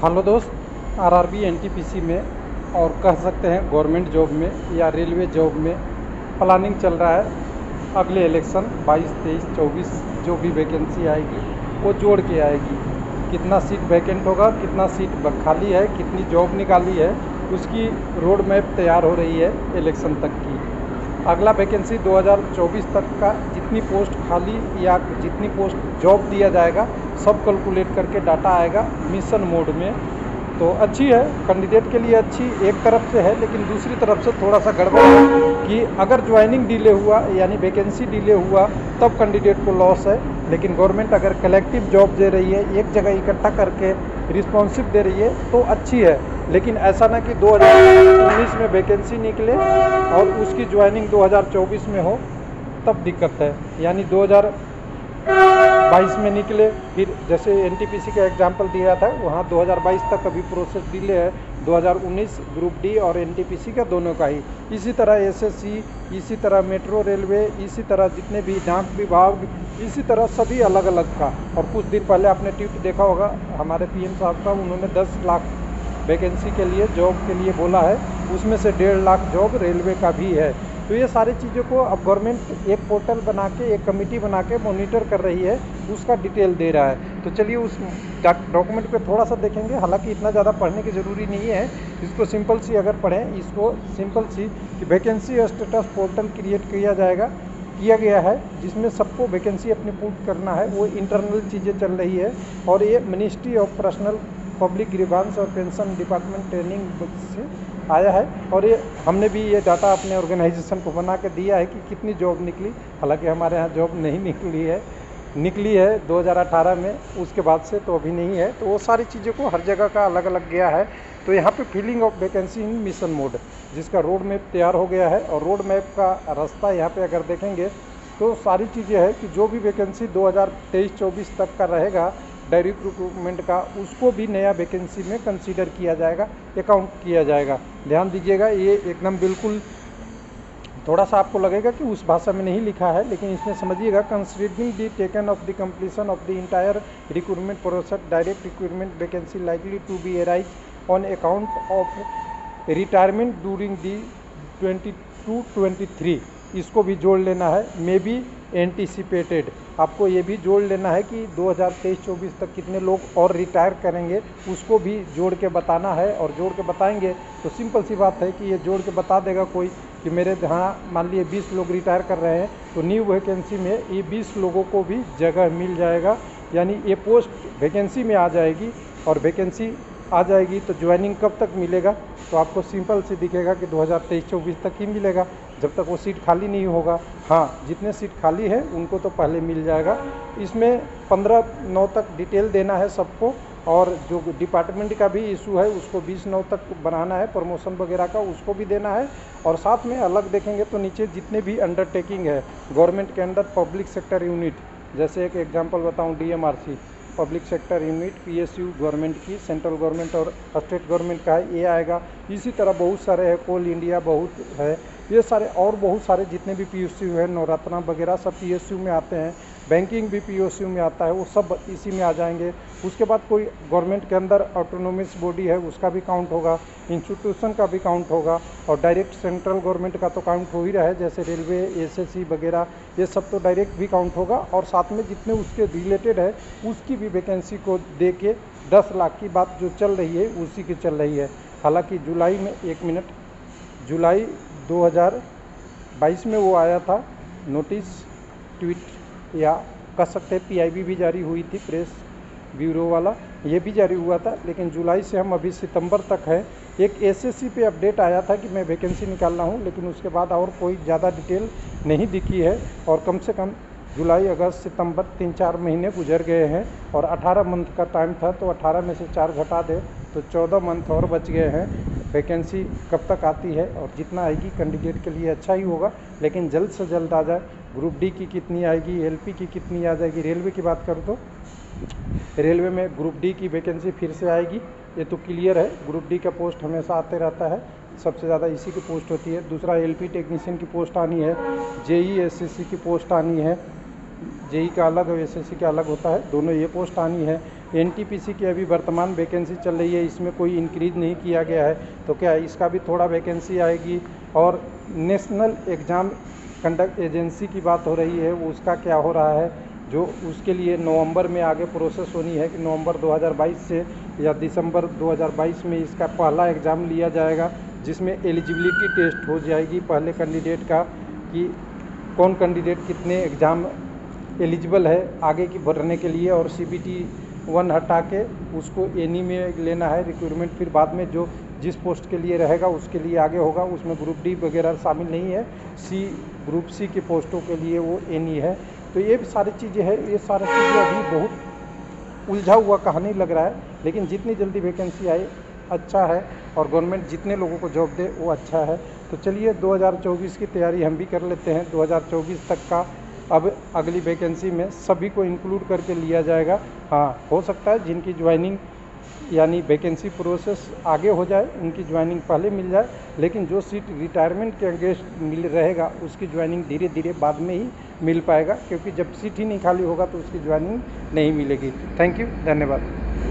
Hello दोस्त, RRB NTPC में और कह सकते हैं गवर्नमेंट जॉब में या रेलवे जॉब में प्लानिंग चल रहा है। अगले इलेक्शन 22, 23, 24 जो भी वैकेंसी आएगी वो जोड़ के आएगी। कितना सीट वैकेंट होगा, कितना सीट खाली है, कितनी जॉब निकाली है, उसकी रोड मैप तैयार हो रही है इलेक्शन तक की। अगला वैकेंसी 2024 तक का जितनी पोस्ट खाली या जितनी पोस्ट जॉब दिया जाएगा सब कैलकुलेट करके डाटा आएगा मिशन मोड में। तो अच्छी है, कैंडिडेट के लिए अच्छी एक तरफ से है, लेकिन दूसरी तरफ से थोड़ा सा गड़बड़ है कि अगर ज्वाइनिंग डिले हुआ यानी वैकेंसी डिले हुआ तब कैंडिडेट को लॉस है। लेकिन गवर्नमेंट अगर कलेक्टिव जॉब दे रही है, एक जगह इकट्ठा करके रिस्पॉन्सिव दे रही है तो अच्छी है। लेकिन ऐसा ना कि 2019 में वैकेंसी निकले और उसकी ज्वाइनिंग 2024 में हो, तब दिक्कत है। यानी 2022 में निकले, फिर जैसे एनटीपीसी का एग्जांपल दिया था वहाँ 2022 तक अभी प्रोसेस डिले है, 2019 ग्रुप डी और एनटीपीसी का दोनों का ही। इसी तरह एसएससी, इसी तरह मेट्रो रेलवे, इसी तरह जितने भी डाक विभाग, इसी तरह सभी अलग अलग का। और कुछ दिन पहले आपने ट्वीट देखा होगा हमारे पीएम साहब का, उन्होंने 10 लाख वैकेंसी के लिए जॉब के लिए बोला है, उसमें से 1.5 लाख जॉब रेलवे का भी है। तो ये सारी चीज़ों को अब गवर्नमेंट एक पोर्टल बना के, एक कमेटी बना के मॉनिटर कर रही है, उसका डिटेल दे रहा है। तो चलिए उस डॉक्यूमेंट पे थोड़ा सा देखेंगे। हालांकि इतना ज़्यादा पढ़ने की ज़रूरी नहीं है, इसको सिंपल सी अगर पढ़ें, इसको सिंपल सी कि वैकेंसी स्टेटस पोर्टल क्रिएट किया गया है, जिसमें सबको वैकेंसी अपनी पुट करना है। वो इंटरनल चीज़ें चल रही है और ये ministry of personnel public grievance और पेंशन डिपार्टमेंट ट्रेनिंग से आया है। और ये हमने भी ये डाटा अपने ऑर्गेनाइजेशन को बना के दिया है कि कितनी जॉब निकली। हालांकि हमारे यहाँ जॉब नहीं निकली है 2018 में, उसके बाद से तो अभी नहीं है। तो वो सारी चीज़ों को हर जगह का अलग अलग गया है। तो यहाँ पे filling of vacancy in mission mode, जिसका रोड मैप तैयार हो गया है। और रोड मैप का रास्ता यहाँ पे अगर देखेंगे तो सारी चीज़ें हैं कि जो भी वैकेंसी 2023-24 तक का रहेगा डायरेक्ट रिक्रूटमेंट का, उसको भी नया वैकेंसी में कंसीडर किया जाएगा, अकाउंट किया जाएगा। ध्यान दीजिएगा, ये एकदम बिल्कुल थोड़ा सा आपको लगेगा कि उस भाषा में नहीं लिखा है, लेकिन इसमें समझिएगा, considering the taken of the completion of the entire recruitment process direct recruitment vacancy likely to be arise on account of retirement during the 22-23, इसको भी जोड़ लेना है। मे बी एंटीसिपेटेड, आपको ये भी जोड़ लेना है कि 2023-24 तक कितने लोग और रिटायर करेंगे, उसको भी जोड़ के बताना है। और जोड़ के बताएंगे तो सिंपल सी बात है कि ये जोड़ के बता देगा कोई कि मेरे यहाँ मान लिए 20 लोग रिटायर कर रहे हैं, तो न्यू वैकेंसी में ये 20 लोगों को भी जगह मिल जाएगा। यानी ये पोस्ट वैकेंसी में आ जाएगी, और वैकेंसी आ जाएगी तो ज्वाइनिंग कब तक मिलेगा, तो आपको सिंपल से दिखेगा कि 2023-24 तक ही मिलेगा, जब तक वो सीट खाली नहीं होगा। हाँ, जितने सीट खाली है उनको तो पहले मिल जाएगा। इसमें 15/9 तक डिटेल देना है सबको, और जो डिपार्टमेंट का भी इशू है उसको 20/9 तक बनाना है, प्रमोशन वगैरह का उसको भी देना है। और साथ में अलग देखेंगे तो नीचे जितने भी अंडरटेकिंग है गवर्नमेंट के अंदर, पब्लिक सेक्टर यूनिट, जैसे एक एग्जांपल बताऊं, DMRC public sector unit, PSU government की, सेंट्रल गवर्नमेंट और स्टेट गवर्नमेंट का है, ये आएगा। इसी तरह बहुत सारे हैं, कोल इंडिया बहुत है, ये सारे और बहुत सारे जितने भी पीएसयू है, नवरत्ना वगैरह सब पीएसयू में आते हैं। बैंकिंग भी पीएसयू में आता है, वो सब इसी में आ जाएंगे। उसके बाद कोई गवर्नमेंट के अंदर ऑटोनोमस बॉडी है, उसका भी काउंट होगा, इंस्टीट्यूशन का भी काउंट होगा, और डायरेक्ट सेंट्रल गवर्नमेंट का तो काउंट हो ही रहा है, जैसे रेलवे, एसएससी वगैरह, ये सब तो डायरेक्ट भी काउंट होगा। और साथ में जितने उसके रिलेटेड है उसकी भी वैकेंसी को दे के 10 लाख की बात जो चल रही है उसी की चल रही है। हालांकि जुलाई में, एक मिनट, जुलाई 2022 में वो आया था नोटिस, ट्वीट या कह सकते हैं पीआईबी भी जारी हुई थी, प्रेस ब्यूरो वाला, ये भी जारी हुआ था। लेकिन जुलाई से हम अभी सितंबर तक है। एक एसएससी पे अपडेट आया था कि मैं वैकेंसी निकाल रहा हूँ, लेकिन उसके बाद और कोई ज़्यादा डिटेल नहीं दिखी है। और कम से कम जुलाई, अगस्त, सितंबर 3-4 महीने गुजर गए हैं, और 18 मंथ का टाइम था, तो 18 में से 4 घटा दे तो 14 मंथ और बच गए हैं। वैकेंसी कब तक आती है, और जितना आएगी कैंडिडेट के लिए अच्छा ही होगा, लेकिन जल्द से जल्द आ जाए। ग्रुप डी की कितनी आएगी, एलपी की कितनी आ जाएगी। रेलवे की बात करूँ तो रेलवे में ग्रुप डी की वैकेंसी फिर से आएगी, ये तो क्लियर है। ग्रुप डी का पोस्ट हमेशा आते रहता है, सबसे ज़्यादा इसी की पोस्ट होती है। दूसरा एलपी टेक्नीशियन की पोस्ट आनी है, जेई एसएससी की पोस्ट आनी है, जेई का अलग और एसएससी का अलग होता है, दोनों ये पोस्ट आनी है। एनटीपीसी की अभी वर्तमान वैकेंसी चल रही है, इसमें कोई इंक्रीज नहीं किया गया है, तो क्या इसका भी थोड़ा वैकेंसी आएगी। और नेशनल एग्ज़ाम कंडक्ट एजेंसी की बात हो रही है, वो उसका क्या हो रहा है, जो उसके लिए नवंबर में आगे प्रोसेस होनी है कि नवंबर 2022 से या दिसंबर 2022 में इसका पहला एग्ज़ाम लिया जाएगा, जिसमें एलिजिबिलिटी टेस्ट हो जाएगी पहले कैंडिडेट का कि कौन कैंडिडेट कितने एग्ज़ाम एलिजिबल है आगे की भरने के लिए, और CBT 1 हटा के उसको एनी में लेना है रिक्रूटमेंट। फिर बाद में जो जिस पोस्ट के लिए रहेगा उसके लिए आगे होगा, उसमें ग्रुप डी वगैरह शामिल नहीं है, ग्रुप सी के पोस्टों के लिए वो एनी है। तो ये भी सारी चीज़ें हैं, ये सारी चीज़ें अभी बहुत उलझा हुआ कहानी लग रहा है, लेकिन जितनी जल्दी वैकेंसी आए अच्छा है, और गवर्नमेंट जितने लोगों को जॉब दे वो अच्छा है। तो चलिए 2024 की तैयारी हम भी कर लेते हैं। 2024 तक का अब अगली वैकेंसी में सभी को इंक्लूड करके लिया जाएगा। हाँ, हो सकता है जिनकी ज्वाइनिंग यानी वैकेंसी प्रोसेस आगे हो जाए, उनकी ज्वाइनिंग पहले मिल जाए, लेकिन जो सीट रिटायरमेंट के अगेंस्ट मिल रहेगा उसकी ज्वाइनिंग धीरे धीरे बाद में ही मिल पाएगा, क्योंकि जब सीट ही नहीं खाली होगा तो उसकी ज्वाइनिंग नहीं मिलेगी। थैंक यू, धन्यवाद।